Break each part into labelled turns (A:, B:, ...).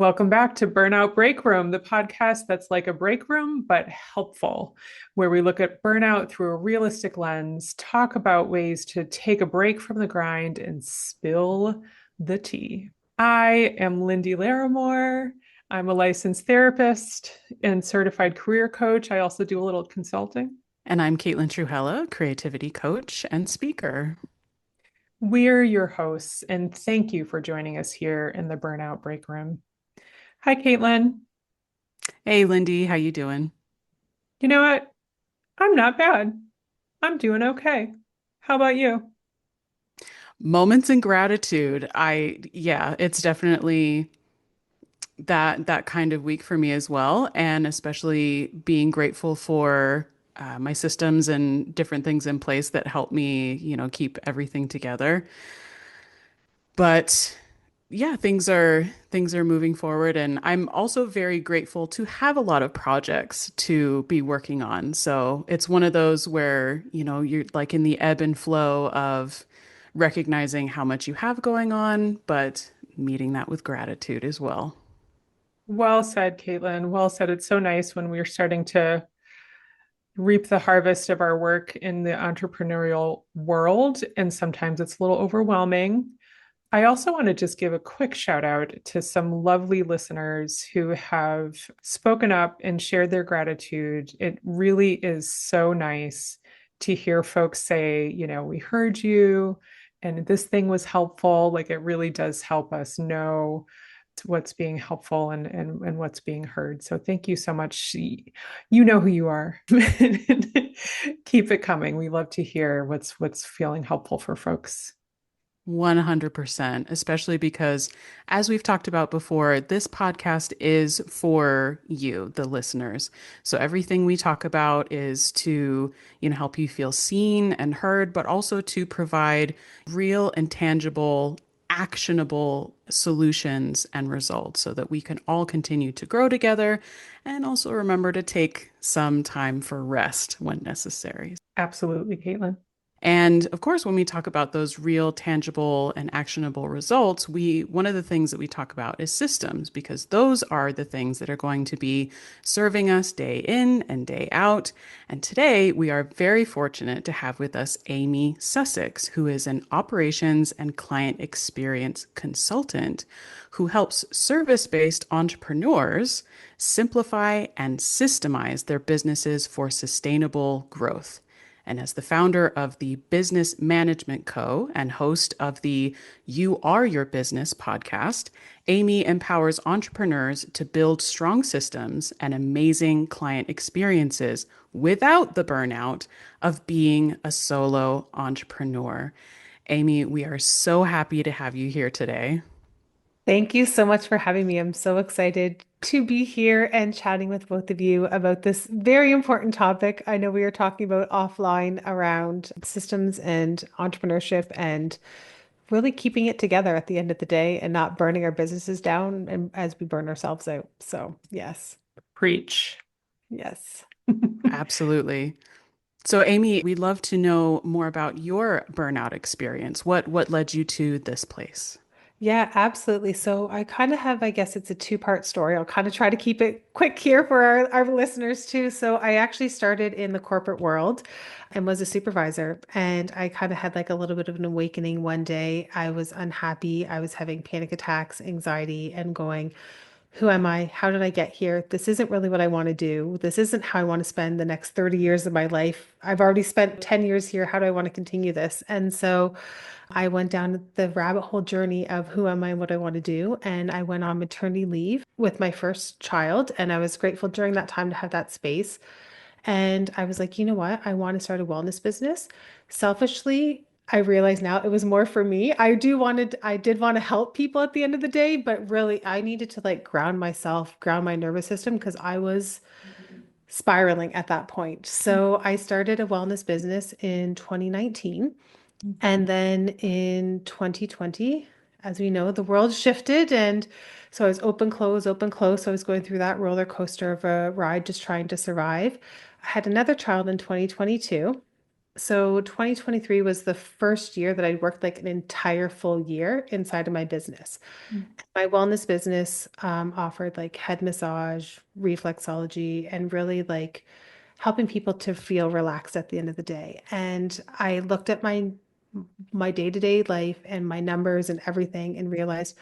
A: Welcome back to Burnout Break Room, the podcast that's like a break room, but helpful, where we look at burnout through a realistic lens, talk about ways to take a break from the grind, and spill the tea. I am Lyndie Larimore. I'm a licensed therapist and certified career coach. I also do a little consulting.
B: And I'm Caitlin Truhella, creativity coach and speaker.
A: We're your hosts, and thank you for joining us here in the Burnout Break Room. Hi, Caitlin.
B: Hey, Lindy, how you doing?
A: You know what? I'm not bad. I'm doing okay. How about you?
B: Moments in gratitude. Yeah, it's definitely that kind of week for me as well, and especially being grateful for my systems and different things in place that help me, keep everything together. But yeah, things are moving forward, and I'm also very grateful to have a lot of projects to be working on. So it's one of those where, you're like in the ebb and flow of recognizing how much you have going on, but meeting that with gratitude as well.
A: Well said, Caitlin. Well said. It's so nice when we're starting to reap the harvest of our work in the entrepreneurial world. And sometimes it's a little overwhelming. I also want to just give a quick shout out to some lovely listeners who have spoken up and shared their gratitude. It really is so nice to hear folks say, we heard you and this thing was helpful. Like it really does help us know what's being helpful and what's being heard. So thank you so much. You know who you are. Keep it coming. We love to hear what's feeling helpful for folks.
B: 100%, especially because, as we've talked about before, this podcast is for you, the listeners. So everything we talk about is to, help you feel seen and heard, but also to provide real and tangible, actionable solutions and results so that we can all continue to grow together and also remember to take some time for rest when necessary.
A: Absolutely, Caitlin.
B: And of course, when we talk about those real, tangible, and actionable results, one of the things that we talk about is systems, because those are the things that are going to be serving us day in and day out. And today, we are very fortunate to have with us Amy Sussex, who is an operations and client experience consultant who helps service-based entrepreneurs simplify and systemize their businesses for sustainable growth. And as the founder of the Business Management Co. and host of the You Are Your Business podcast, Amy empowers entrepreneurs to build strong systems and amazing client experiences without the burnout of being a solo entrepreneur. Amy, we are so happy to have you here today.
C: Thank you so much for having me. I'm so excited to be here and chatting with both of you about this very important topic. I know we were talking about offline around systems and entrepreneurship and really keeping it together at the end of the day and not burning our businesses down and as we burn ourselves out. So, yes,
A: Preach.
C: yes.
B: Absolutely. So, Amy, we'd love to know more about your burnout experience. What led you to this place?
C: Yeah, absolutely. So I kind of have, I guess it's a two-part story. I'll kind of try to keep it quick here for our listeners too. So I actually started in the corporate world and was a supervisor. And I kind of had like a little bit of an awakening one day. I was unhappy. I was having panic attacks, anxiety, and going, who am I? How did I get here? This isn't really what I want to do. This isn't how I want to spend the next 30 years of my life. I've already spent 10 years here. How do I want to continue this? And so I went down the rabbit hole journey of who am I and what I want to do. And I went on maternity leave with my first child. And I was grateful during that time to have that space. And I was like, you know what? I want to start a wellness business. Selfishly, I realize now it was more for me. I did want to help people at the end of the day, but really I needed to like ground myself, ground my nervous system because I was spiraling at that point. So I started a wellness business in 2019. And then in 2020, as we know, the world shifted. And so I was open, close, open, close. So I was going through that roller coaster of a ride, just trying to survive. I had another child in 2022. So 2023 was the first year that I worked like an entire full year inside of my business. My wellness business offered like head massage, reflexology, and really like helping people to feel relaxed at the end of the day. And I looked at my day-to-day life and my numbers and everything and realized,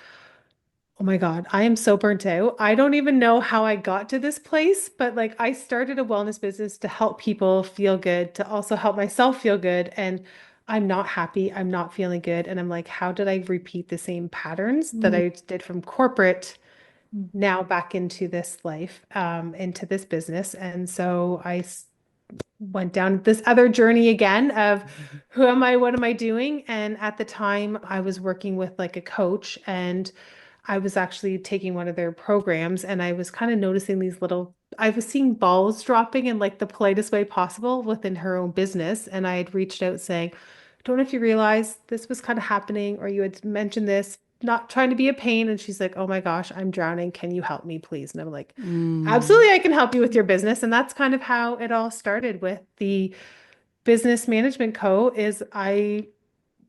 C: oh my God, I am so burnt out. I don't even know how I got to this place, but like I started a wellness business to help people feel good, to also help myself feel good. And I'm not happy. I'm not feeling good. And I'm like, how did I repeat the same patterns that
A: Mm.
C: I did from corporate now back into this life, into this business? And so went down this other journey again of who am I? What am I doing? And at the time, I was working with like a coach and I was actually taking one of their programs and I was kind of noticing I was seeing balls dropping in like the politest way possible within her own business. And I had reached out saying, don't know if you realize this was kind of happening or you had mentioned this, not trying to be a pain. And she's like, oh my gosh, I'm drowning. Can you help me, please? And I'm like,
B: Mm.
C: absolutely, I can help you with your business. And that's kind of how it all started with the business management co. Is I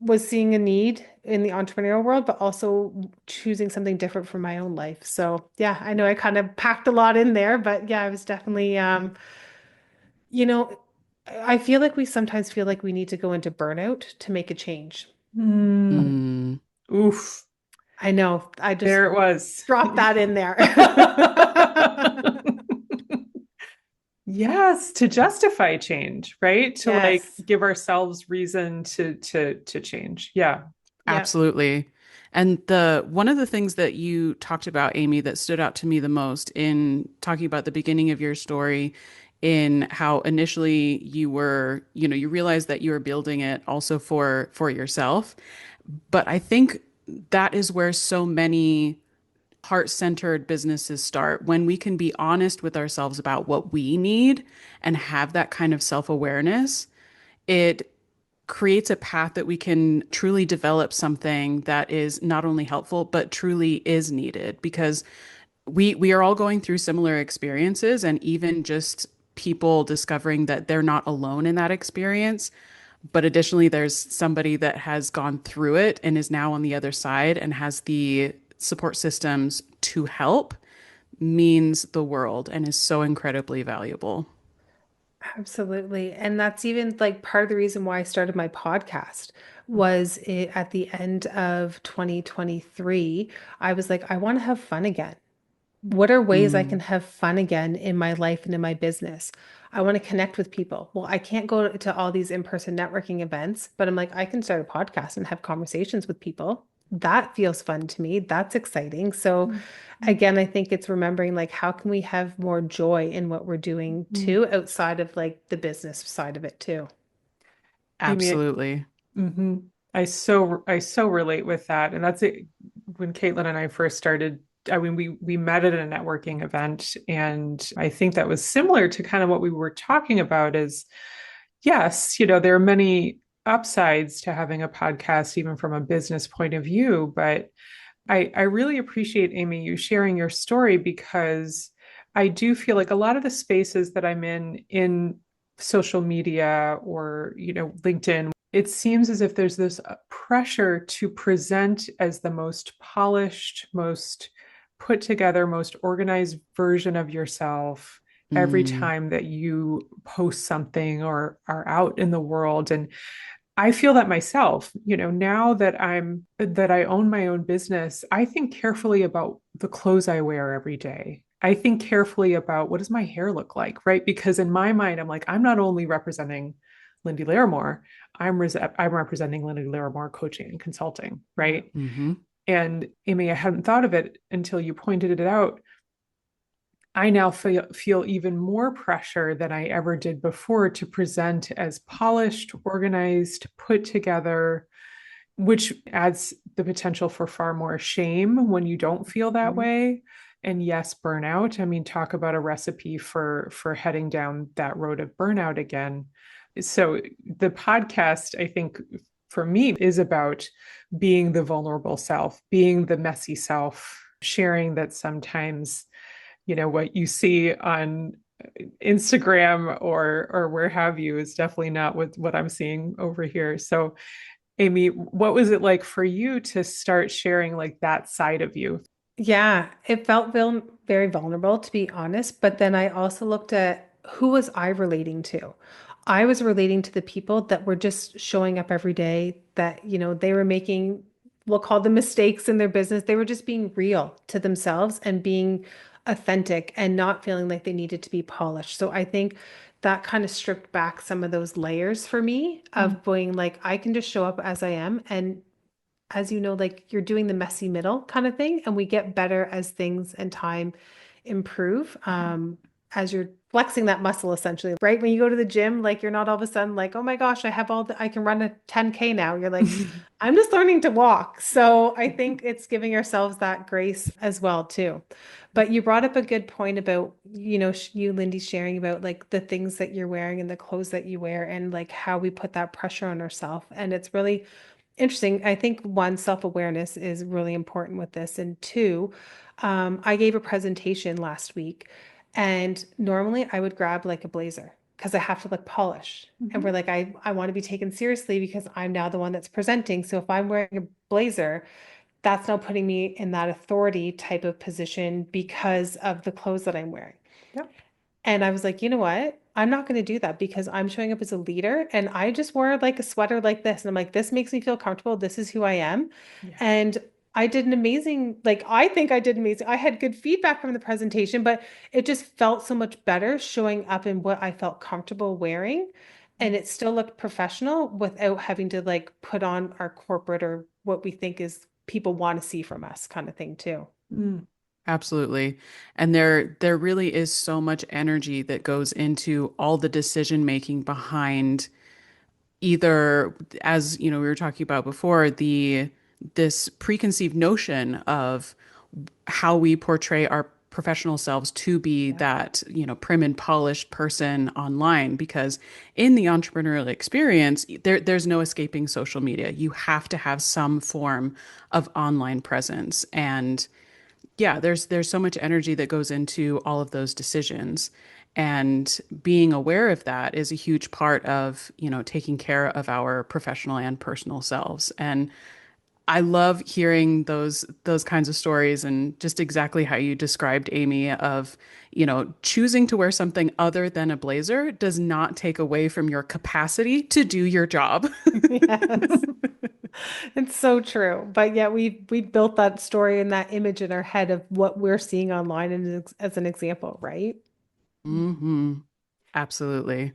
C: was seeing a need in the entrepreneurial world, but also choosing something different for my own life. So yeah, I know I kind of packed a lot in there, but yeah, I was definitely, you know, I feel like we sometimes feel like we need to go into burnout to make a change.
A: Mm.
B: Mm.
A: Oof.
C: I know, I just
A: There it was.
C: dropped that in there.
A: Yes, to justify change, right? To like
C: Yes.
A: give ourselves reason to change. Yeah.
C: Yeah.
B: Absolutely. And the one of the things that you talked about, Amy, that stood out to me the most in talking about the beginning of your story, in how initially you were, you realized that you were building it also for yourself. But I think that is where so many heart-centered businesses start, when we can be honest with ourselves about what we need and have that kind of self-awareness. It creates a path that we can truly develop something that is not only helpful but truly is needed, because we are all going through similar experiences, and even just people discovering that they're not alone in that experience, but additionally there's somebody that has gone through it and is now on the other side and has the support systems to help, means the world and is so incredibly valuable.
C: Absolutely. And that's even like part of the reason why I started my podcast was at the end of 2023, I was like, I want to have fun again. What are ways I can
B: Mm.
C: have fun again in my life and in my business? I want to connect with people. Well, I can't go to all these in-person networking events, but I'm like, I can start a podcast and have conversations with people. That feels fun to me. That's exciting. So again, I think it's remembering like how can we have more joy in what we're doing too, outside of like the business side of it too.
A: Amy,
B: Absolutely.
A: hmm I so relate with that. And that's it. When Caitlin and I first started, I mean, we met at a networking event, and I think that was similar to kind of what we were talking about is yes, there are many upsides to having a podcast, even from a business point of view. But I really appreciate, Amy, you sharing your story, because I do feel like a lot of the spaces that I'm in social media or, LinkedIn, it seems as if there's this pressure to present as the most polished, most put together, most organized version of yourself every
B: Mm.
A: time that you post something or are out in the world. And I feel that myself, now that I own my own business, I think carefully about the clothes I wear every day. I think carefully about what does my hair look like, right? Because in my mind, I'm like, I'm not only representing Lyndie Larimore, I'm representing Lyndie Larimore coaching and consulting, right?
B: Hmm.
A: And Amy, I hadn't thought of it until you pointed it out. I now feel even more pressure than I ever did before to present as polished, organized, put together, which adds the potential for far more shame when you don't feel that
C: Mhm.
A: way. And yes, burnout. I mean, talk about a recipe for heading down that road of burnout again. So the podcast, I think, for me is about being the vulnerable self, being the messy self, sharing that sometimes what you see on Instagram or where have you is definitely not what I'm seeing over here. So, Amy, what was it like for you to start sharing like that side of you?
C: Yeah, it felt very vulnerable, to be honest. But then I also looked at who was I relating to? I was relating to the people that were just showing up every day, that, they were making, we'll call them mistakes in their business. They were just being real to themselves and being authentic and not feeling like they needed to be polished. So I think that kind of stripped back some of those layers for me
A: Mm.
C: of being like, I can just show up as I am. And as you know, like you're doing the messy middle kind of thing, and we get better as things and time improve. As you're flexing that muscle essentially, right? When you go to the gym, like you're not all of a sudden like, oh my gosh, I can run a 10K now. You're like, I'm just learning to walk. So I think it's giving ourselves that grace as well too. But you brought up a good point about, you, Lindy, sharing about like the things that you're wearing and the clothes that you wear and like how we put that pressure on ourselves. And it's really interesting. I think one, self-awareness is really important with this. And two, I gave a presentation last week, and normally I would grab like a blazer because I have to look polished. And we're
A: Mhm.
C: like, I want to be taken seriously because I'm now the one that's presenting. So if I'm wearing a blazer, that's now putting me in that authority type of position because of the clothes that I'm wearing.
A: Yep.
C: And I was like, you know what? I'm not going to do that because I'm showing up as a leader, and I just wore like a sweater like this. And I'm like, this makes me feel comfortable. This is who I am.
A: Yeah.
C: And I did an amazing, like, I think I did amazing. I had good feedback from the presentation, but it just felt so much better showing up in what I felt comfortable wearing. And it still looked professional without having to like put on our corporate or what we think is people want to see from us kind of thing, too.
A: Mm.
B: Absolutely. And there really is so much energy that goes into all the decision making behind either, as you know, we were talking about before, the this preconceived notion of how we portray our professional selves to be
C: Yeah.
B: that, prim and polished person online. Because in the entrepreneurial experience, there's no escaping social media. You have to have some form of online presence. And yeah, there's so much energy that goes into all of those decisions. And being aware of that is a huge part of, taking care of our professional and personal selves. And I love hearing those kinds of stories and just exactly how you described, Amy, of, choosing to wear something other than a blazer does not take away from your capacity to do your job.
C: Yes. It's so true. But yeah, we built that story and that image in our head of what we're seeing online and as an example, right?
B: Hmm. Absolutely.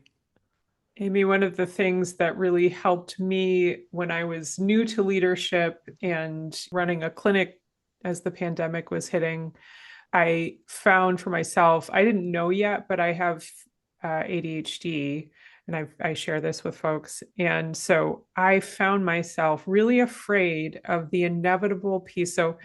A: Amy, one of the things that really helped me when I was new to leadership and running a clinic as the pandemic was hitting, I found for myself, I didn't know yet, but I have ADHD, and I share this with folks. And so I found myself really afraid of the inevitable piece. So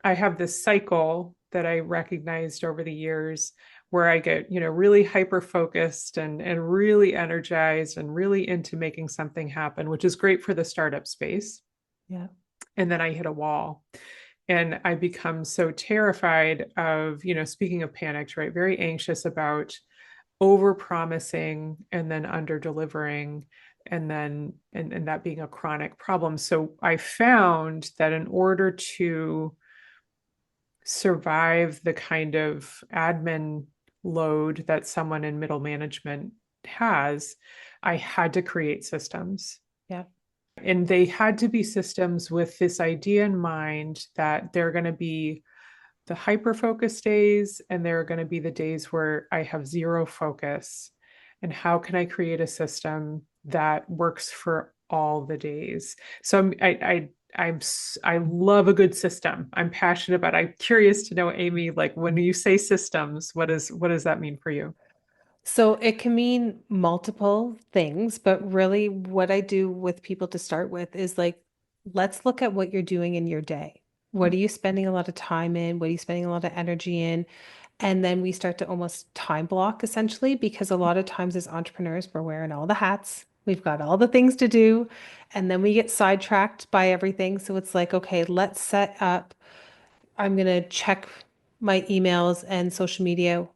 A: I have this cycle that I recognized over the years where I get, really hyper focused and really energized and really into making something happen, which is great for the startup space.
C: Yeah.
A: And then I hit a wall and I become so terrified of, speaking of panicked, right? Very anxious about over promising and then under delivering and that being a chronic problem. So I found that in order to survive the kind of admin load that someone in middle management has, I had to create systems.
C: Yeah.
A: And they had to be systems with this idea in mind that they're going to be the hyper focus days and there are going to be the days where I have zero focus. And how can I create a system that works for all the days? So I love a good system. I'm passionate about. I'm curious to know, Amy, like when you say systems, what does that mean for you?
C: So it can mean multiple things, but really what I do with people to start with is like, let's look at what you're doing in your day. What are you spending a lot of time in? What are you spending a lot of energy in? And then we start to almost time block essentially, because a lot of times as entrepreneurs, we're wearing all the hats. We've got all the things to do, and then we get sidetracked by everything. So it's like, okay, let's set up. I'm going to check my emails and social media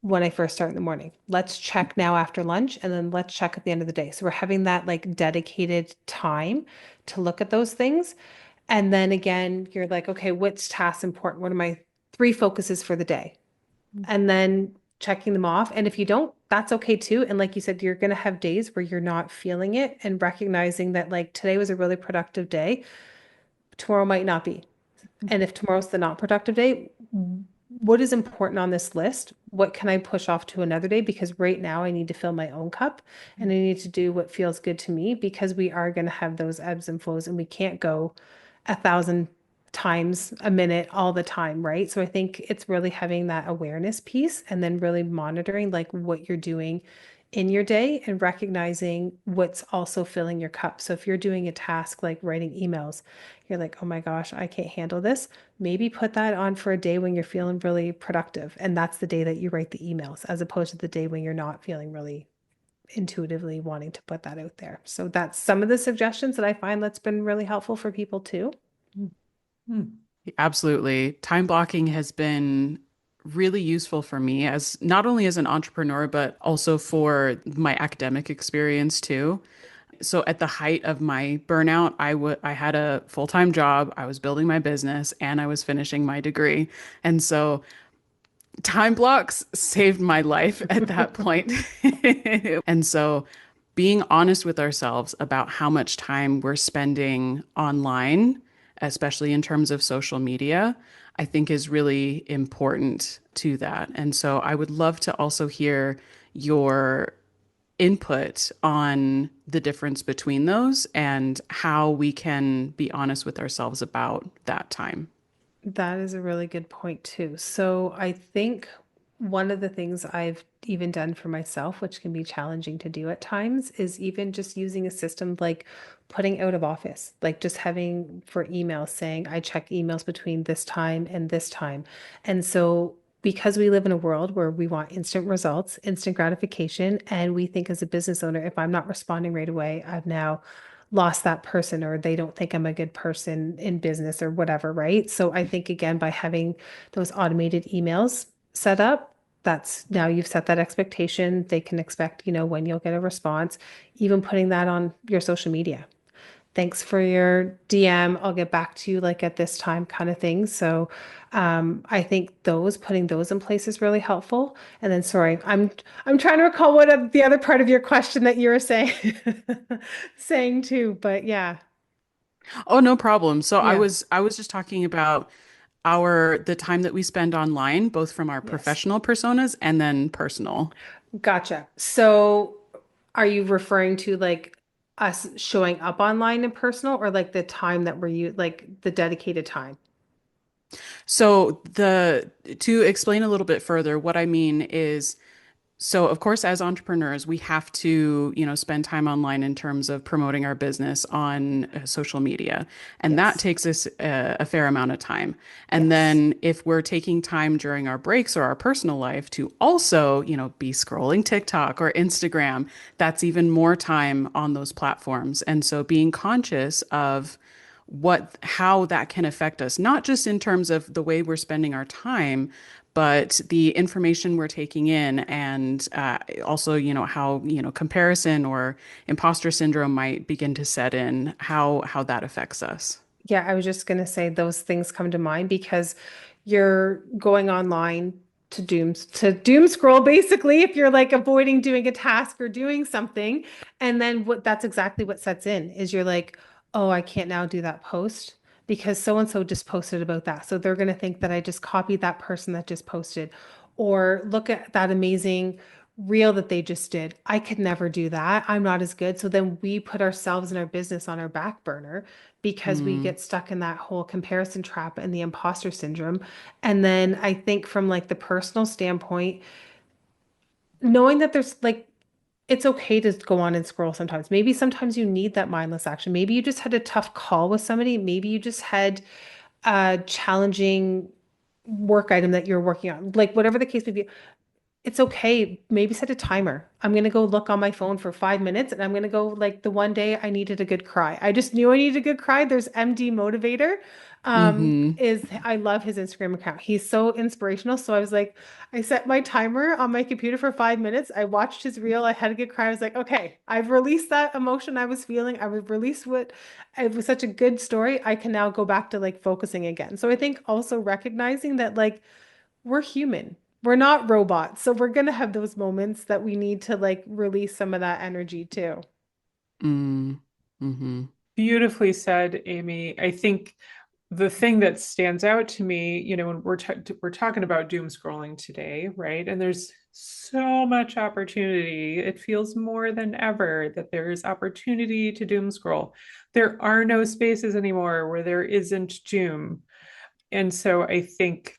C: when I first start in the morning. Let's check now after lunch, and then let's check at the end of the day. So we're having that like dedicated time to look at those things. And then again, you're like, okay, what's task important? What are my three focuses for the day? And then checking them off. And if you don't, that's okay too. And like you said, you're going to have days where you're not feeling it, and recognizing that like today was a really productive day, tomorrow might not be. And if tomorrow's the not productive day, what is important on this list? What can I push off to another day? Because right now I need to fill my own cup, and I need to do what feels good to me, because we are going to have those ebbs and flows, and we can't go 1,000 times a minute all the time, right? So I think it's really having that awareness piece, and then really monitoring like what you're doing in your day, and recognizing what's also filling your cup. So if you're doing a task like writing emails, you're like, oh my gosh, I can't handle this. Maybe put that on for a day when you're feeling really productive. And that's the day that you write the emails, as opposed to the day when you're not feeling really intuitively wanting to put that out there. So that's some of the suggestions that I find that's been really helpful for people too.
B: Absolutely. Time blocking has been really useful for me as not only as an entrepreneur, but also for my academic experience too. So at the height of my burnout, I had a full-time job, I was building my business, and I was finishing my degree. And so time blocks saved my life at that point. And so being honest with ourselves about how much time we're spending online, especially in terms of social media, I think is really important to that. And so I would love to also hear your input on the difference between those and how we can be honest with ourselves about that time.
C: That is a really good point too. So I think one of the things I've even done for myself, which can be challenging to do at times, is even just using a system like putting out of office, like just having for emails saying, I check emails between this time and this time. And so because we live in a world where we want instant results, instant gratification, and we think as a business owner, if I'm not responding right away, I've now lost that person, or they don't think I'm a good person in business or whatever, right? So I think again, by having those automated emails set up, that's now you've set that expectation. They can expect, when you'll get a response, even putting that on your social media. Thanks for your DM. I'll get back to you like at this time kind of thing. So I think putting those in place is really helpful. And then sorry, I'm trying to recall the other part of your question that you were saying saying too. But yeah.
B: Oh, no problem. So I
C: Yeah.
B: was I was just talking about our the time that we spend online, both from our
C: Yes.
B: professional personas and then personal.
C: Gotcha. So are you referring to like us showing up online and personal, or like the time that like the dedicated time?
B: So the to explain a little bit further, what I mean is so of course as entrepreneurs, we have to, spend time online in terms of promoting our business on social media, and that
C: Yes.
B: takes us a fair amount of time. And
C: Yes.
B: then if we're taking time during our breaks or our personal life to also, be scrolling TikTok or Instagram, that's even more time on those platforms. And so being conscious of how that can affect us, not just in terms of the way we're spending our time, but the information we're taking in, and also, how, comparison or imposter syndrome might begin to set in, how that affects us.
C: Yeah, I was just going to say those things come to mind because you're going online to doom scroll basically if you're like avoiding doing a task or doing something. And then that's exactly what sets in is you're like, "Oh, I can't now do that post because so and so just posted about that." So they're going to think that I just copied that person that just posted, or look at that amazing reel that they just did. I could never do that. I'm not as good. So then we put ourselves and our business on our back burner because we
B: Mm,
C: get stuck in that whole comparison trap and the imposter syndrome. And then I think from like the personal standpoint, knowing that there's like it's okay to go on and scroll sometimes. Maybe sometimes you need that mindless action. Maybe you just had a tough call with somebody. Maybe you just had a challenging work item that you're working on. Like whatever the case may be, it's okay. Maybe set a timer. I'm going to go look on my phone for 5 minutes and I'm going to go like the one day I needed a good cry. I just knew I needed a good cry. There's MD Motivator.
B: Mm-hmm.
C: I love his Instagram account. He's so inspirational. So I was like, I set my timer on my computer for 5 minutes. I watched his reel. I had a good cry. I was like, okay, I've released that emotion I was feeling. I've released what it was such a good story. I can now go back to like focusing again. So I think also recognizing that like we're human. We're not robots. So we're going to have those moments that we need to like release some of that energy too.
B: Mm. Mm-hmm.
A: Beautifully said, Amy. I think the thing that stands out to me, when we're talking about doom scrolling today, right? And there's so much opportunity. It feels more than ever that there is opportunity to doom scroll. There are no spaces anymore where there isn't doom. And so I think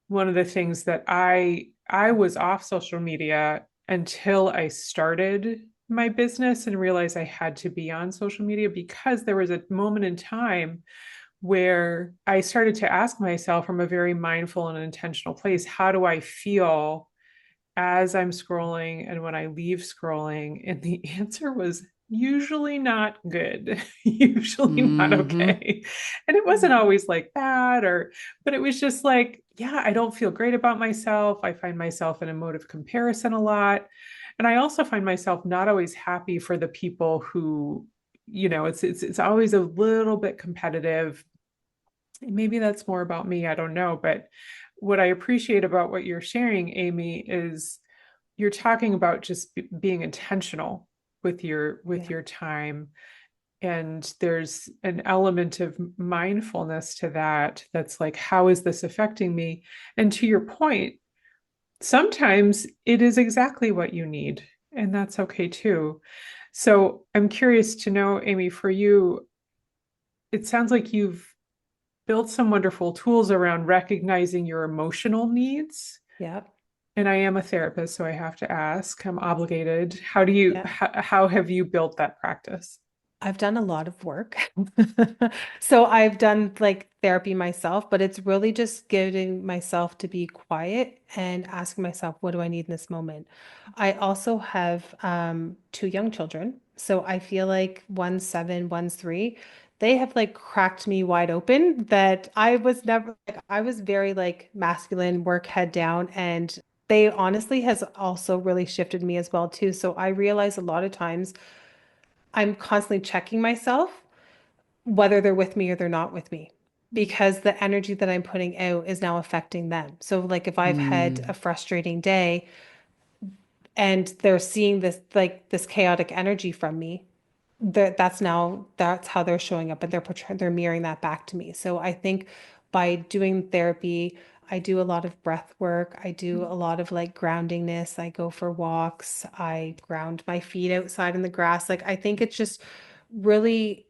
A: one of the things that I was off social media until I started my business and realized I had to be on social media because there was a moment in time where I started to ask myself from a very mindful and intentional place, how do I feel as I'm scrolling and when I leave scrolling? And the answer was usually not good, usually not
B: Mm-hmm.
A: okay. And it wasn't always like bad but it was just like, yeah, I don't feel great about myself. I find myself in a mode of comparison a lot. And I also find myself not always happy for the people who, it's always a little bit competitive. Maybe that's more about me, I don't know. But what I appreciate about what you're sharing, Amy, is you're talking about just being intentional with
C: Yeah.
A: your time, and there's an element of mindfulness to that, that's like, how is this affecting me? And to your point, sometimes it is exactly what you need, and that's okay too. So I'm curious to know, Amy, for you, it sounds like you've built some wonderful tools around recognizing your emotional needs.
C: Yeah.
A: And I am a therapist, so I have to ask, I'm obligated.
C: Yeah.
A: How have you built that practice?
C: I've done a lot of work. So I've done like therapy myself, but it's really just getting myself to be quiet and asking myself, what do I need in this moment? I also have two young children. So I feel like one's 7, one's 3. They have like cracked me wide open that I was never like I was very like masculine, work head down, and they honestly has also really shifted me as well too. So I realize a lot of times I'm constantly checking myself whether they're with me or they're not with me because the energy that I'm putting out is now affecting them. So like if I've had a
B: Mm.
C: frustrating day and they're seeing this like this chaotic energy from me, that's how they're showing up and they're mirroring that back to me. So I think by doing therapy, I do a lot of breath work. I do a lot of like groundingness. I go for walks. I ground my feet outside in the grass. Like I think it's just really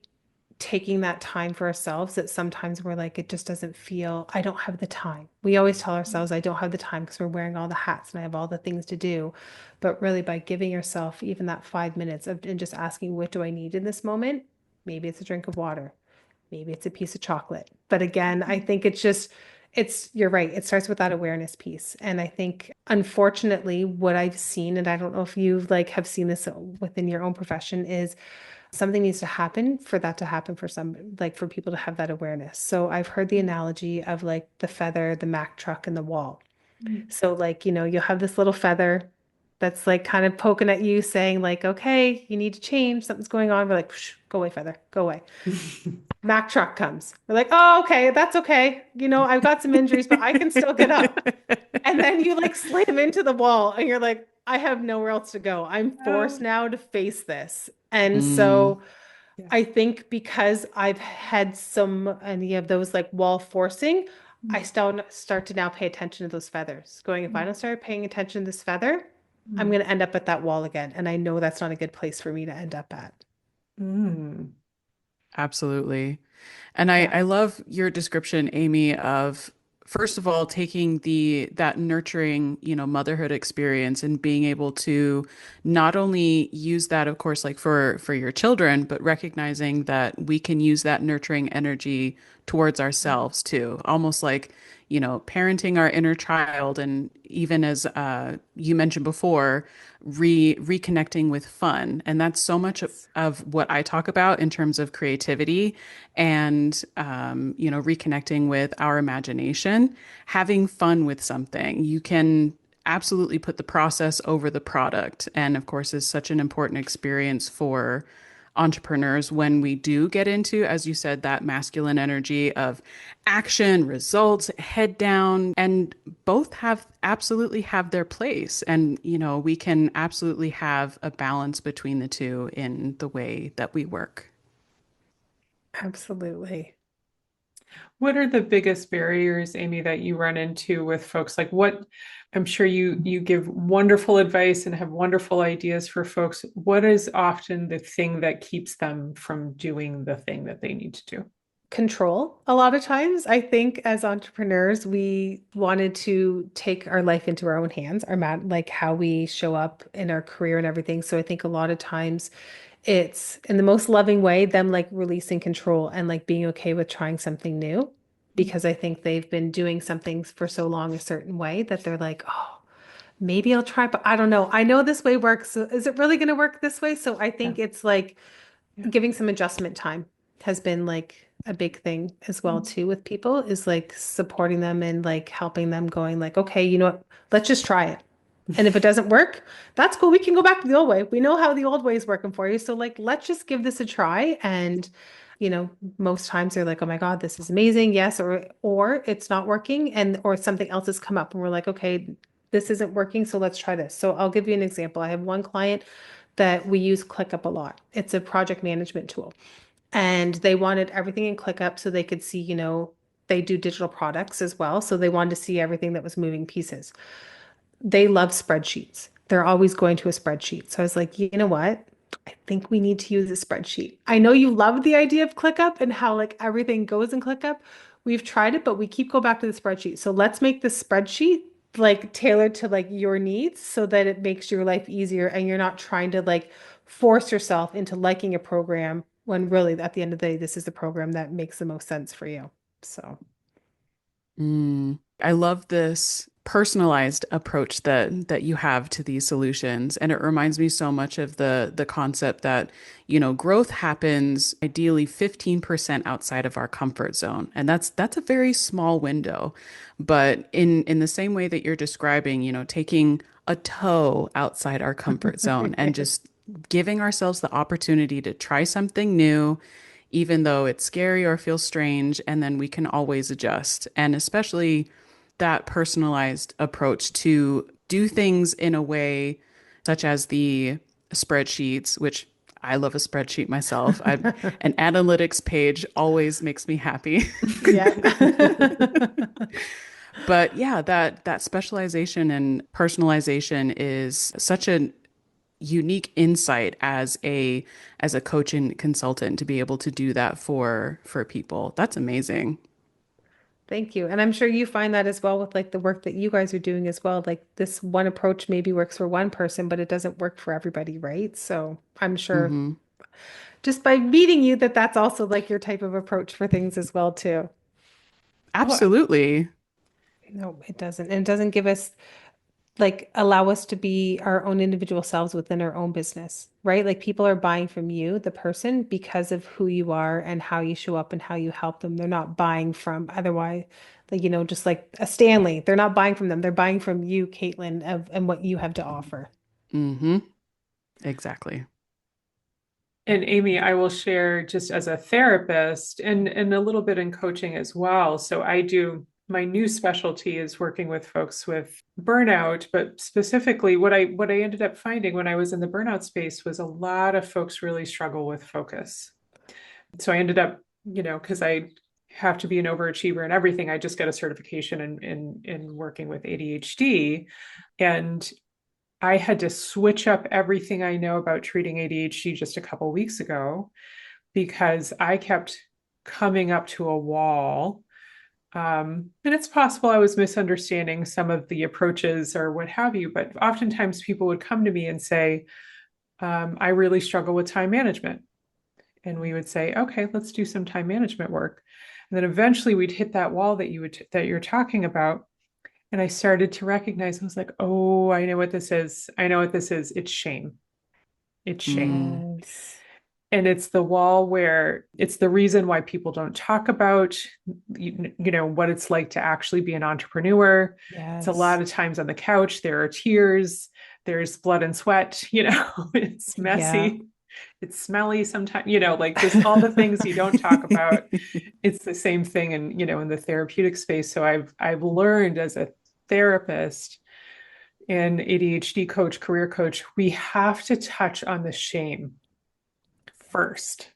C: taking that time for ourselves that sometimes we're like, it just doesn't feel, I don't have the time. We always tell ourselves, I don't have the time because we're wearing all the hats and I have all the things to do. But really, by giving yourself even that 5 minutes of and just asking, what do I need in this moment? Maybe it's a drink of water. Maybe it's a piece of chocolate. But again, I think you're right. It starts with that awareness piece. And I think, unfortunately, what I've seen, and I don't know if you like have seen this within your own profession, is something needs to happen for that to happen for some, like for people to have that awareness. So I've heard the analogy of like the feather, the Mack truck, and the wall. So like, you'll have this little feather that's like kind of poking at you saying like, okay, you need to change, something's going on. We're like, "Psh, go away, feather, go away." Mack truck comes. We're like, oh, okay, that's okay. I've got some injuries, but I can still get up. And then you like slam into the wall and you're like, I have nowhere else to go. I'm forced
A: Oh,
C: now to face this. And
B: Mm.
C: so
A: yeah.
C: I think because I've had any of those like wall forcing, I still start to now pay attention to those feathers. Going, if I don't start paying attention to this feather, I'm going to end up at that wall again. And I know that's not a good place for me to end up at.
A: Mm.
B: Absolutely. And I,
C: Yeah.
B: I love your description, Amy, of first of all, taking that nurturing, motherhood experience and being able to not only use that, of course, like for your children, but recognizing that we can use that nurturing energy towards ourselves too. Almost like, parenting our inner child, and even as you mentioned before, reconnecting with fun. And that's so much of what I talk about in terms of creativity and, reconnecting with our imagination, having fun with something. You can absolutely put the process over the product. And of course, is such an important experience for entrepreneurs when we do get into, as you said, that masculine energy of action, results, head down, and both have absolutely have their place. And, we can absolutely have a balance between the two in the way that we work.
C: Absolutely.
A: What are the biggest barriers, Amy, that you run into with folks? Like what I'm sure you give wonderful advice and have wonderful ideas for folks. What is often the thing that keeps them from doing the thing that they need to do?
C: Control. A lot of times, I think as entrepreneurs, we wanted to take our life into our own hands, like how we show up in our career and everything. So I think a lot of times it's in the most loving way, them like releasing control and like being okay with trying something new. Because I think they've been doing something for so long a certain way that they're like, oh, maybe I'll try, but I don't know. I know this way works. So is it really going to work this way? So I
A: Yeah.
C: think it's like
A: Yeah.
C: giving some adjustment time has been like a big thing as well too with people, is like supporting them and like helping them, going like, okay, you know what, let's just try it. And if it doesn't work, that's cool. We can go back to the old way. We know how the old way is working for you. So like, let's just give this a try. And, most times they're like, oh my God, this is amazing. Yes. Or it's not working, or something else has come up and we're like, okay, this isn't working. So let's try this. So I'll give you an example. I have one client that we use ClickUp a lot. It's a project management tool. And they wanted everything in ClickUp so they could see, they do digital products as well. So they wanted to see everything that was moving pieces. They love spreadsheets. They're always going to a spreadsheet. So I was like, you know what? I think we need to use a spreadsheet. I know you love the idea of ClickUp and how like everything goes in ClickUp. We've tried it, but we keep going back to the spreadsheet. So let's make the spreadsheet like tailored to like your needs so that it makes your life easier and you're not trying to like force yourself into liking a program when really at the end of the day, this is the program that makes the most sense for you. So.
B: I love this personalized approach that you have to these solutions, and it reminds me so much of the concept that growth happens ideally 15% outside of our comfort zone, and that's a very small window. But in the same way that you're describing, taking a toe outside our comfort zone and just giving ourselves the opportunity to try something new, even though it's scary or feels strange, and then we can always adjust. And especially that personalized approach to do things in a way such as the spreadsheets, which I love a spreadsheet myself. An analytics page always makes me happy.
C: Yeah.
B: But yeah, that specialization and personalization is such a unique insight as a coach and consultant to be able to do that for people. That's amazing.
C: Thank you. And I'm sure you find that as well with like the work that you guys are doing as well. Like this one approach maybe works for one person, but it doesn't work for everybody, right? So I'm sure
B: Hmm.
C: just by meeting you that that's also like your type of approach for things as well too.
A: Oh,
B: Absolutely.
C: No, it doesn't. And it doesn't give us like allow us to be our own individual selves within our own business, right? Like people are buying from you, the person, because of who you are and how you show up and how you help them. They're not buying from otherwise, like, just like a Stanley. They're not buying from them. They're buying from you, Caitlin, and what you have to offer.
B: Hmm. Exactly.
A: and Amy, I will share just as a therapist and a little bit in coaching as well. So I do my new specialty is working with folks with burnout, but specifically what I ended up finding when I was in the burnout space was a lot of folks really struggle with focus. So I ended up, because I have to be an overachiever and everything, I just got a certification in working with ADHD. And I had to switch up everything I know about treating ADHD just a couple of weeks ago because I kept coming up to a wall. And it's possible I was misunderstanding some of the approaches or what have you, but oftentimes people would come to me and say, I really struggle with time management. And we would say, okay, let's do some time management work. And then eventually we'd hit that wall that you're talking about. And I started to recognize, I was like, oh, I know what this is. I know what this is. It's shame. It's shame.
B: Mm.
C: Yes.
A: And it's the wall where it's the reason why people don't talk about, what it's like to actually be an entrepreneur. It's a
C: Yes.
A: lot of times on the couch. There are tears. There's blood and sweat. It's
C: Yeah.
A: messy. It's smelly sometimes, like just all the things you don't talk about. It's the same thing in the therapeutic space. So I've learned as a therapist and ADHD coach, career coach, we have to touch on the shame first.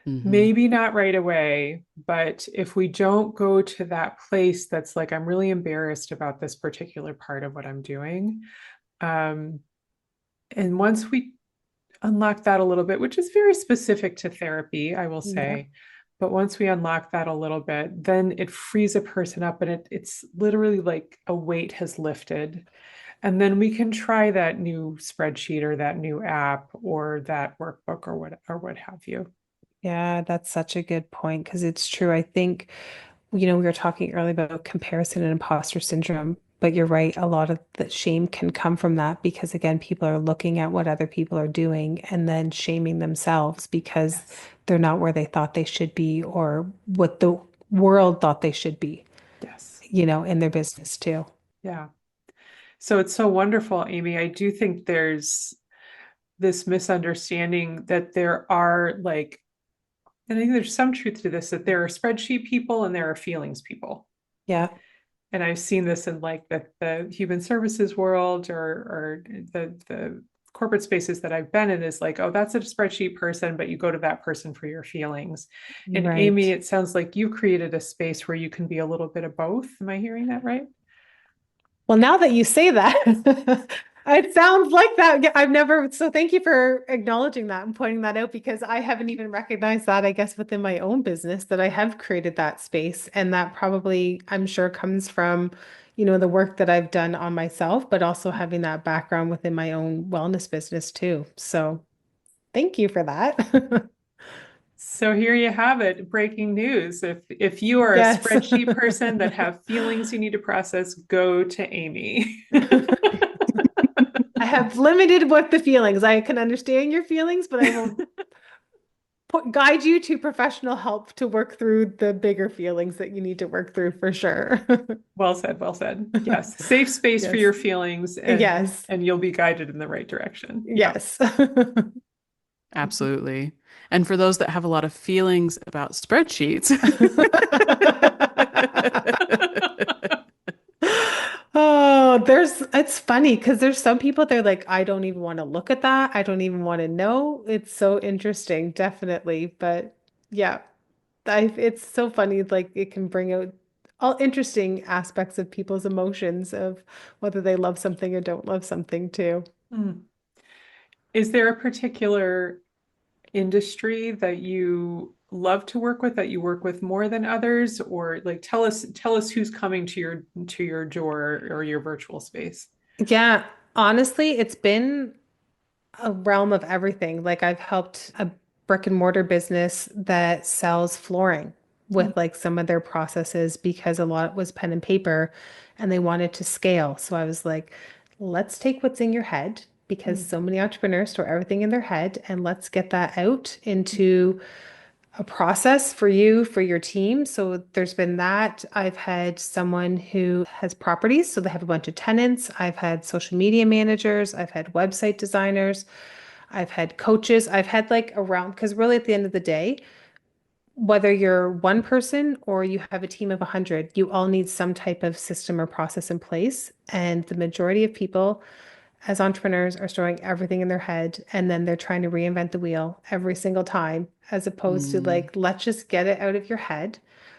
B: Mhm.
A: Maybe not right away, but if we don't go to that place that's like, I'm really embarrassed about this particular part of what I'm doing. Um, and once we unlock that a little bit, which is very specific to therapy, I will
C: Yeah.
A: say. But once we unlock that a little bit, then it frees a person up and it's literally like a weight has lifted. And then we can try that new spreadsheet or that new app or that workbook or what have you.
C: Yeah, that's such a good point because it's true. I think, we were talking earlier about comparison and imposter syndrome, but you're right. A lot of the shame can come from that because, again, people are looking at what other people are doing and then shaming themselves because
A: Yes.
C: they're not where they thought they should be or what the world thought they should be,
A: Yes.
C: in their business too.
A: Yeah. So it's so wonderful, Amy. I do think there's this misunderstanding that there are like, and I think there's some truth to this, that there are spreadsheet people and there are feelings people.
C: Yeah,
A: And I've seen this in like the human services world or the corporate spaces that I've been in is like, oh, that's a spreadsheet person, but you go to that person for your feelings. And Amy,
C: right.
A: it sounds like you've created a space where you can be a little bit of both. Am I hearing that right?
C: Well, now that you say that, it sounds like that. Yeah, so thank you for acknowledging that and pointing that out because I haven't even recognized that, I guess, within my own business that I have created that space. And that probably, I'm sure, comes from, the work that I've done on myself, but also having that background within my own wellness business too. So thank you for that.
A: So here you have it, breaking news. If you are a
C: Yes.
A: spreadsheet person that have feelings you need to process, go to Amy.
C: I have limited with the feelings. I can understand your feelings, but I will guide you to professional help to work through the bigger feelings that you need to work through for sure.
A: Well said, well said. Yes, safe space for your
C: Yes.
A: feelings
C: Yes.
A: and you'll be guided in the right direction. Yeah.
C: Yes.
B: Absolutely. And for those that have a lot of feelings about spreadsheets,
C: Oh, it's funny because there's some people they're like, I don't even want to look at that. I don't even want to know. It's so interesting, definitely. But yeah, it's so funny. Like it can bring out all interesting aspects of people's emotions of whether they love something or don't love something too.
A: Hmm. Is there a particular industry that you love to work with that you work with more than others or like tell us who's coming to your door or your virtual space.
C: Yeah, honestly, it's been a realm of everything. Like I've helped a brick and mortar business that sells flooring with like some of their processes because a lot was pen and paper and they wanted to scale. So I was like, let's take what's in your head because
A: Mm,
C: so many entrepreneurs store everything in their head and let's get that out into a process for you, for your team. So there's been that. I've had someone who has properties, so they have a bunch of tenants. I've had social media managers, I've had website designers, I've had coaches, I've had like around, because really at the end of the day, whether you're one person or you have a team of 100, you all need some type of system or process in place. And the majority of people as entrepreneurs are storing everything in their head and then they're trying to reinvent the wheel every single time, as opposed to
B: mm,
C: like, let's just get it out of your head.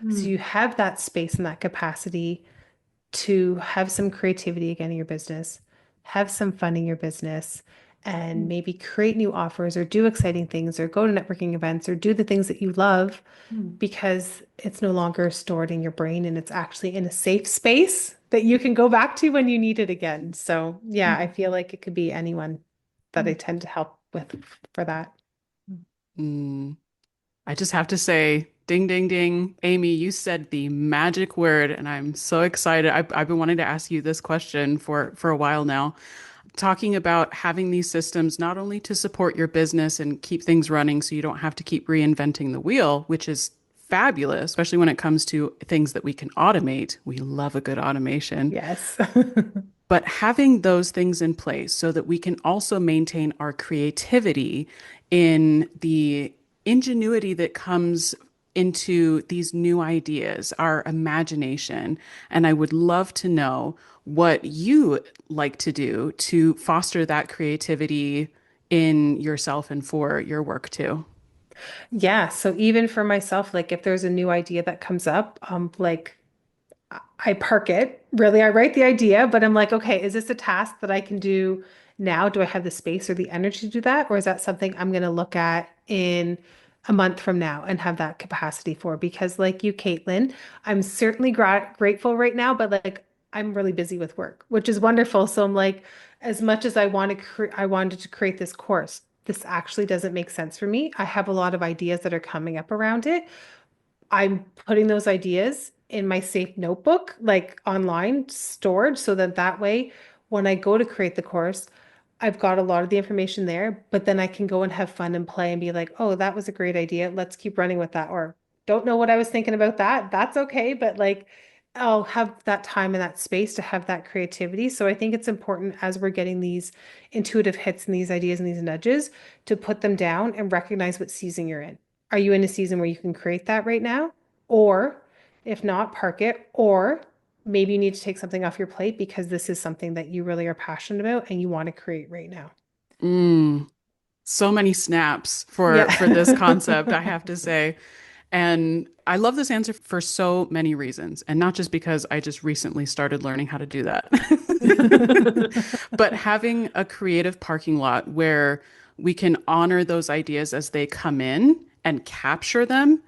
C: So
A: mm,
C: you have that space and that capacity to have some creativity again in your business, have some fun in your business, and
A: mm,
C: maybe create new offers or do exciting things or go to networking events or do the things that you love
A: mm,
C: because it's no longer stored in your brain and it's actually in a safe space that you can go back to when you need it again. So, yeah, I
A: mm,
C: feel like it could be anyone that I
A: mm,
C: tend to help with for that.
A: mm.
B: mm. I just have to say, ding, ding, ding. Amy, you said the magic word, and I'm so excited. I've been wanting to ask you this question for a while now. Talking about having these systems not only to support your business and keep things running so you don't have to keep reinventing the wheel, which is fabulous, especially when it comes to things that we can automate. We love a good automation.
C: Yes.
B: But having those things in place so that we can also maintain our creativity in the ingenuity that comes into these new ideas, our imagination. And I would love to know what you like to do to foster that creativity in yourself and for your work too.
C: Yeah, so even for myself, like if there's a new idea that comes up, like I park it. Really, I write the idea, but I'm like, okay, is this a task that I can do now? Do I have the space or the energy to do that? Or is that something I'm going to look at in a month from now and have that capacity for? Because, like you, Caitlin, I'm certainly grateful right now, but like I'm really busy with work, which is wonderful. So I'm like, as much as I wanted to create this course, this actually doesn't make sense for me. I have a lot of ideas that are coming up around it. I'm putting those ideas in my safe notebook, like online stored, so that that way, when I go to create the course, I've got a lot of the information there, but then I can go and have fun and play and be like, oh, that was a great idea. Let's keep running with that. Or don't know what I was thinking about that. That's okay. But like, I'll have that time and that space to have that creativity. So I think it's important as we're getting these intuitive hits and these ideas and these nudges to put them down and recognize what season you're in. Are you in a season where you can create that right now? Or if not, park it. Or maybe you need to take something off your plate because this is something that you really are passionate about and you want to create right now.
B: Mm, so many snaps for this
C: Yeah.
B: concept, I have to say. And I love this answer for so many reasons, and not just because I just recently started learning how to do that, but having a creative parking lot where we can honor those ideas as they come in and capture them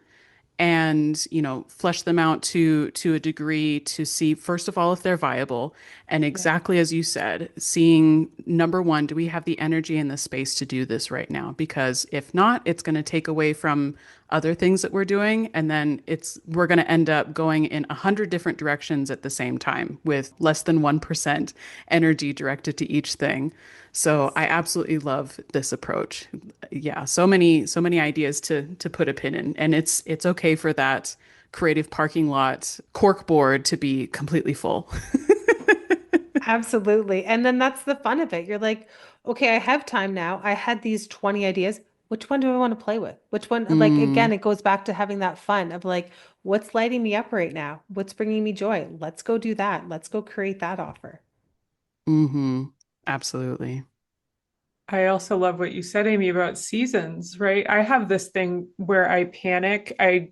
B: and flesh them out to a degree to see first of all if they're viable, and
C: Yeah.
B: exactly as you said, seeing number one, do we have the energy and the space to do this right now? Because if not, it's going to take away from other things that we're doing, and then we're going to end up going in 100 different directions at the same time with less than 1% energy directed to each thing. So
C: Yes.
B: I absolutely love this approach. Yeah, so many ideas to put a pin in, and it's okay for that creative parking lot cork board to be completely full.
C: Absolutely. And then that's the fun of it. You're like, okay, I have time now. I had these 20 ideas. Which one do I want to play with? Which one? Like, again,
B: Mm,
C: it goes back to having that fun of like, what's lighting me up right now? What's bringing me joy? Let's go do that. Let's go create that offer.
B: mm-hmm. Absolutely.
A: I also love what you said, Amy, about seasons, right? I have this thing where I panic. I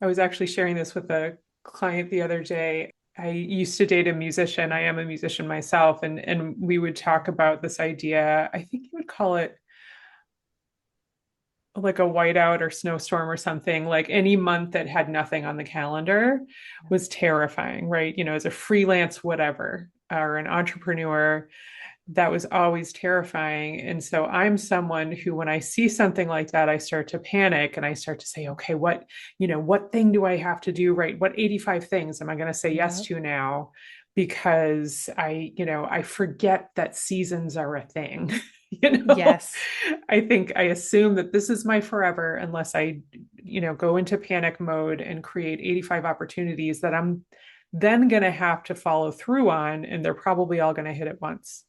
A: was actually sharing this with a client the other day. I used to date a musician. I am a musician myself, and we would talk about this idea. I think you would call it like a whiteout or snowstorm or something. Like any month that had nothing on the calendar was terrifying, right? As a freelance whatever or an entrepreneur, that was always terrifying. And so I'm someone who, when I see something like that, I start to panic and I start to say, okay, what thing do I have to do right? What 85 things am I going to say yes
C: Yeah.
A: to now? Because I forget that seasons are a thing. you know,
C: Yes.
A: I think I assume that this is my forever unless I go into panic mode and create 85 opportunities that I'm then going to have to follow through on, and they're probably all going to hit at once.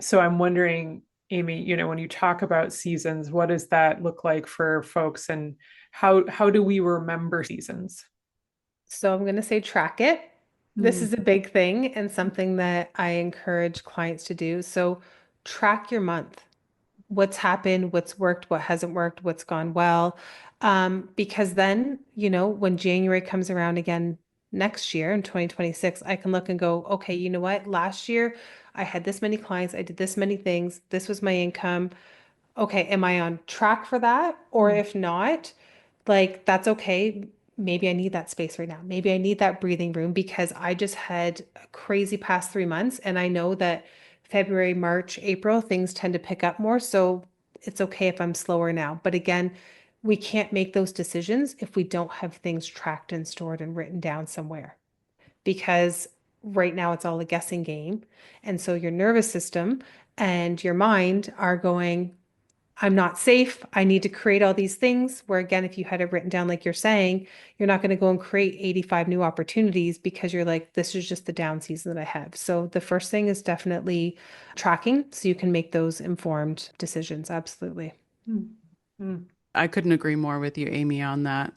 A: So I'm wondering, Amy, when you talk about seasons, what does that look like for folks, and how do we remember seasons?
C: So I'm going to say track it. This
A: Mm,
C: is a big thing and something that I encourage clients to do. So track your month. What's happened, what's worked, what hasn't worked, what's gone well. Because then, when January comes around again next year in 2026, I can look and go, okay, you know what? Last year I had this many clients, I did this many things, this was my income. Okay, am I on track for that? Or
A: mm,
C: if not, like that's okay. Maybe I need that space right now. Maybe I need that breathing room because I just had a crazy past 3 months. And I know that February, March, April, things tend to pick up more. So it's okay if I'm slower now. But again, we can't make those decisions if we don't have things tracked and stored and written down somewhere. Because right now it's all a guessing game. And so your nervous system and your mind are going, I'm not safe. I need to create all these things. Where again, if you had it written down, like you're saying, you're not going to go and create 85 new opportunities because you're like, this is just the down season that I have. So the first thing is definitely tracking so you can make those informed decisions. Absolutely.
A: Mm-hmm.
B: I couldn't agree more with you, Amy, on that.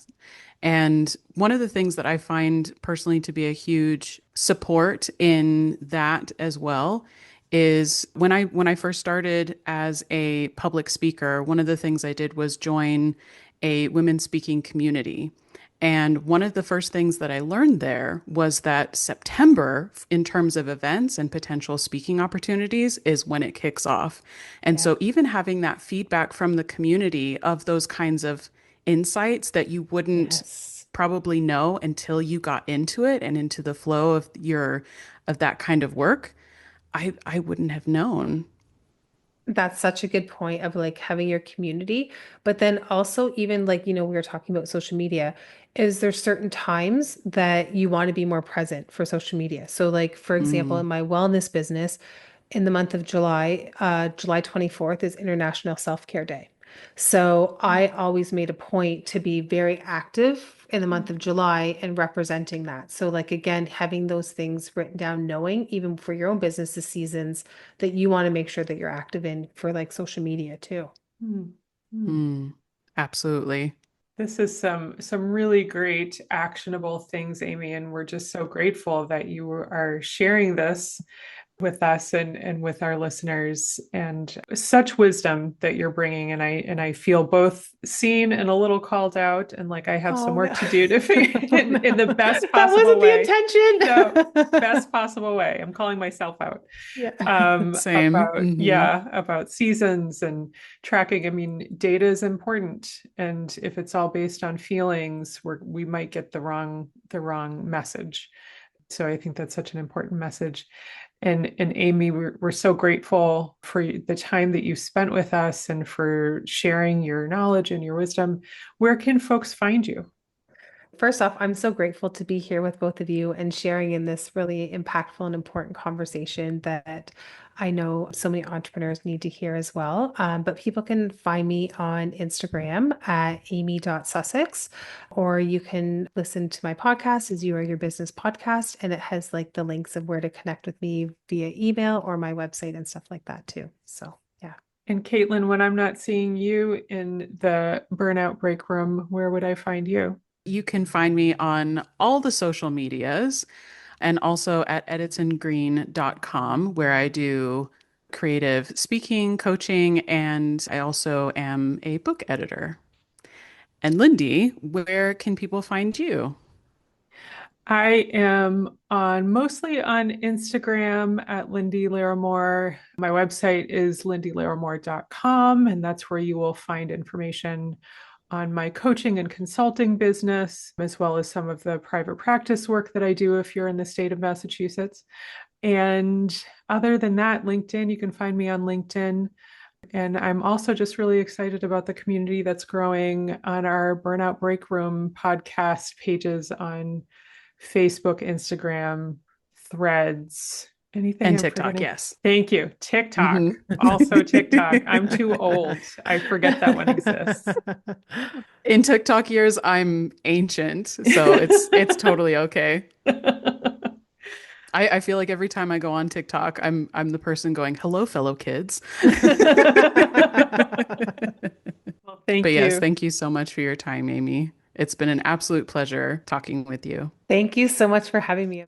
B: And one of the things that I find personally to be a huge support in that as well is when I first started as a public speaker, one of the things I did was join a women speaking community. And one of the first things that I learned there was that September, in terms of events and potential speaking opportunities, is when it kicks off. And
C: Yeah.
B: so even having that feedback from the community of those kinds of insights that you wouldn't
C: Yes.
B: probably know until you got into it and into the flow of that kind of work, I wouldn't have known.
C: That's such a good point of like having your community, but then also even like, we were talking about social media. Is there certain times that you want to be more present for social media? So like, for example,
B: Mm,
C: in my wellness business, in the month of July, July 24th is International Self-Care Day. So I always made a point to be very active in the month of July and representing that. So like again, having those things written down, knowing even for your own business, the seasons that you want to make sure that you're active in for like social media too.
A: Mm-hmm.
B: mm, absolutely.
A: This is some really great actionable things, Amy, and we're just so grateful that you are sharing this with us and with our listeners, and such wisdom that you're bringing. And I feel both seen and a little called out, and like I have some
C: Oh
A: work
C: no.
A: to do
C: Oh no.
A: in the best
C: That
A: possible
C: wasn't the
A: way. No,
C: intention.
A: best possible way. I'm calling myself out
C: Yeah.
B: Same. Hmm.
A: about seasons and tracking. I mean, data is important, and if it's all based on feelings, we might get the wrong message. So I think that's such an important message. And Amy, we're so grateful for the time that you spent with us and for sharing your knowledge and your wisdom. Where can folks find you?
C: First off, I'm so grateful to be here with both of you and sharing in this really impactful and important conversation that I know so many entrepreneurs need to hear as well. But people can find me on Instagram at amy.sussex, or you can listen to my podcast as You Are Your Business podcast. And it has like the links of where to connect with me via email or my website and stuff like that too. So, yeah.
A: And Caitlin, when I'm not seeing you in the burnout break room, where would I find you?
B: You can find me on all the social medias and also at editsandgreen.com, where I do creative speaking, coaching, and I also am a book editor. And Lyndie, where can people find you?
A: I am mostly on Instagram at Lyndie Larimore. My website is lyndielarimore.com, and that's where you will find information on my coaching and consulting business, as well as some of the private practice work that I do if you're in the state of Massachusetts. And other than that, LinkedIn, you can find me on LinkedIn. And I'm also just really excited about the community that's growing on our Burnout Break Room podcast pages on Facebook, Instagram, Threads. Anything
B: And
A: I'm
B: TikTok,
A: forgetting?
B: yes.
A: Thank you. TikTok.
B: Hmm.
A: Also TikTok. I'm too old. I forget that one exists.
B: In TikTok years, I'm ancient, so it's totally okay. I feel like every time I go on TikTok, I'm the person going, "Hello, fellow kids."
A: Well,
B: But
A: thank
B: yes,
A: you.
B: thank you so much for your time, Amy. It's been an absolute pleasure talking with you.
C: Thank you so much for having me.